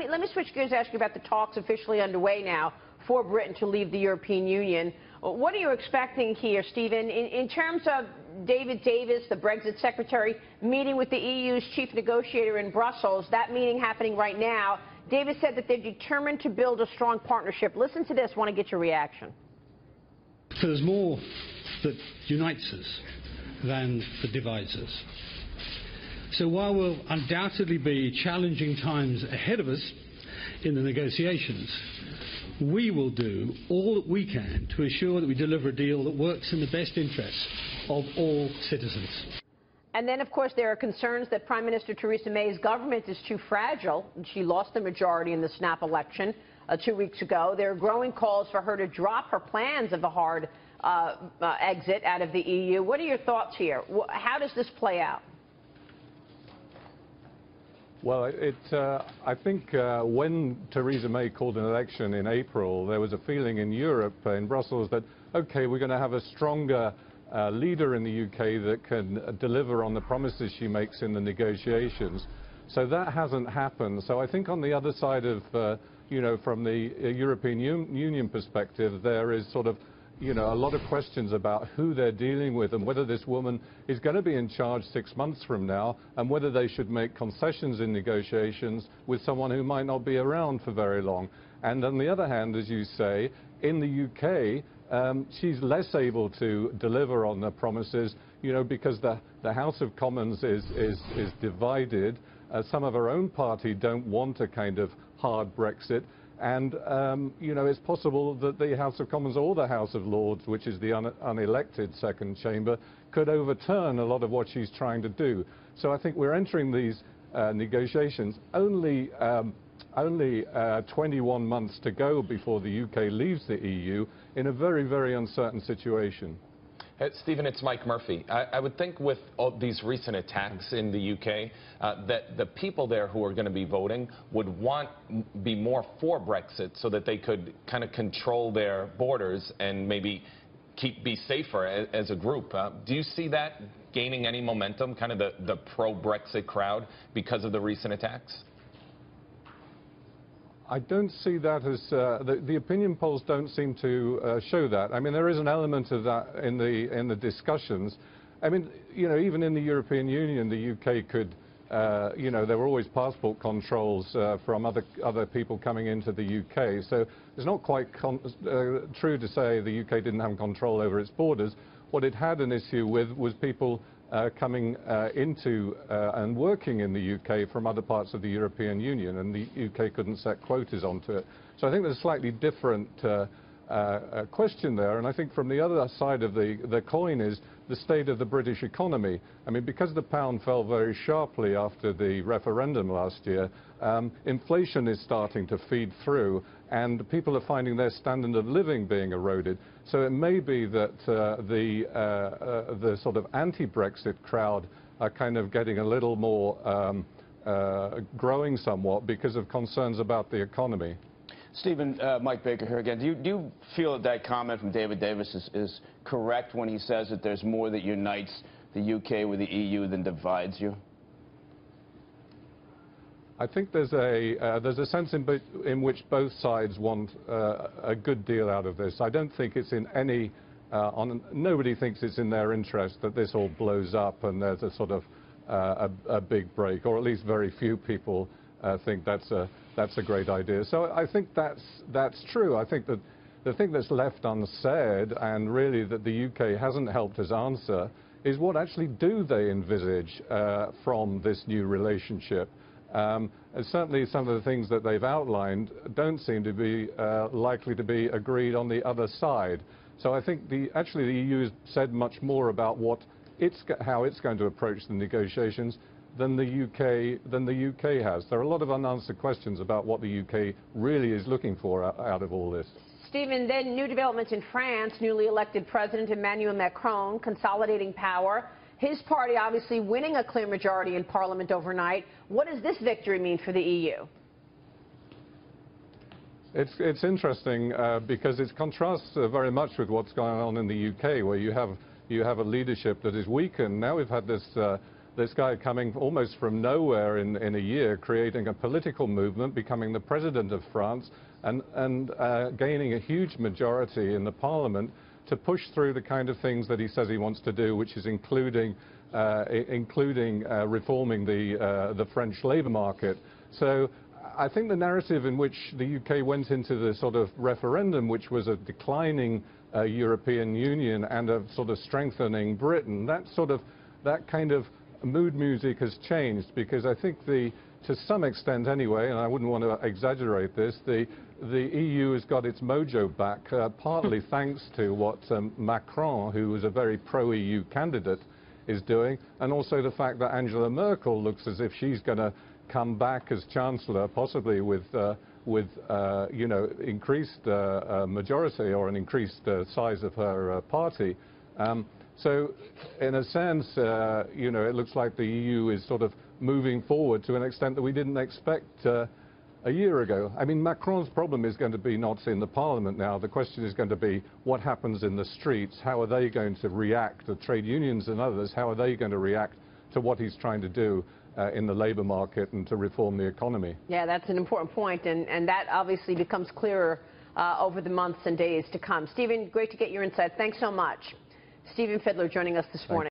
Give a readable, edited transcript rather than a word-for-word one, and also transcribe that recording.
Let me switch gears and ask you about the talks officially underway now for Britain to leave the European Union. What are you expecting here, Stephen, in terms of David Davis, the Brexit Secretary, meeting with the EU's chief negotiator in Brussels, that meeting happening right now? Davis said that they're determined to build a strong partnership. Listen to this. I want to get your reaction. So there's more that unites us than that divides us. So while will undoubtedly be challenging times ahead of us in the negotiations, we will do all that we can to ensure that we deliver a deal that works in the best interests of all citizens. And then, of course, there are concerns that Prime Minister Theresa May's government is too fragile. She lost the majority in the snap election 2 weeks ago. There are growing calls for her to drop her plans of a hard exit out of the EU. What are your thoughts here? How does this play out? Well, I think when Theresa May called an election in April, there was a feeling in Europe, in Brussels, that, OK, we're going to have a stronger leader in the UK that can deliver on the promises she makes in the negotiations. So that hasn't happened. So I think on the other side of, from the European Union perspective, there is sort of, a lot of questions about who they're dealing with and whether this woman is going to be in charge 6 months from now and whether they should make concessions in negotiations with someone who might not be around for very long. And on the other hand, as you say, in the UK, she's less able to deliver on the promises, because the House of Commons is divided. Some of her own party don't want a kind of hard Brexit. And, it's possible that the House of Commons or the House of Lords, which is the unelected second chamber, could overturn a lot of what she's trying to do. So I think we're entering these negotiations only 21 months to go before the UK leaves the EU in a very, very uncertain situation. Stephen, it's Mike Murphy. I would think with all these recent attacks in the UK that the people there who are going to be voting would be more for Brexit so that they could kind of control their borders and maybe be safer as a group. Do you see that gaining any momentum, kind of the pro-Brexit crowd, because of the recent attacks? I don't see that as the opinion polls don't seem to show that. I mean, there is an element of that in the discussions. I mean, even in the European Union, the UK could, there were always passport controls from other people coming into the UK. So it's not quite true to say the UK didn't have control over its borders. What it had an issue with was people coming into and working in the UK from other parts of the European Union, and the UK couldn't set quotas onto it. So I think there's a slightly different question there, and I think from the other side of the coin is the state of the British economy. I mean, because the pound fell very sharply after the referendum last year, inflation is starting to feed through, and people are finding their standard of living being eroded. So it may be that the sort of anti-Brexit crowd are kind of getting a little more growing somewhat because of concerns about the economy. Stephen, Mike Baker here again. Do you feel that comment from David Davis is correct when he says that there's more that unites the UK with the EU than divides you? I think there's a sense in which both sides want a good deal out of this. I don't think it's in any nobody thinks it's in their interest that this all blows up and there's a sort of a big break, or at least very few people think that's a great idea. So I think that's true. I think that the thing that's left unsaid, and really that the UK hasn't helped us answer, is what actually do they envisage from this new relationship? Certainly some of the things that they've outlined don't seem to be likely to be agreed on the other side. So I think actually the EU has said much more about how it's going to approach the negotiations than the UK has. There are a lot of unanswered questions about what the UK really is looking for out of all this. Stephen, then new developments in France. Newly elected President Emmanuel Macron consolidating power. His party obviously winning a clear majority in Parliament overnight. What does this victory mean for the EU? It's interesting because it contrasts very much with what's going on in the UK, where you have a leadership that is weakened. Now we've had this this guy coming almost from nowhere in a year, creating a political movement, becoming the president of France, and gaining a huge majority in the parliament to push through the kind of things that he says he wants to do, which is including reforming the French labour market. So I think the narrative in which the UK went into the sort of referendum, which was a declining European Union and a sort of strengthening Britain, that kind of mood music has changed, because I think to some extent anyway, and I wouldn't want to exaggerate this, the EU has got its mojo back, partly thanks to what Macron, who was a very pro-EU candidate, is doing, and also the fact that Angela Merkel looks as if she's going to come back as Chancellor, possibly with you know, increased majority or an increased size of her party. So in a sense, you know, it looks like the EU is sort of moving forward to an extent that we didn't expect a year ago. I mean, Macron's problem is going to be not in the Parliament now. The question is going to be what happens in the streets. How are they going to react? The trade unions and others, how are they going to react to what he's trying to do in the labour market and to reform the economy? Yeah, that's an important point, and that obviously becomes clearer over the months and days to come. Stephen, great to get your insight. Thanks so much. Stephen Fidler joining us this morning.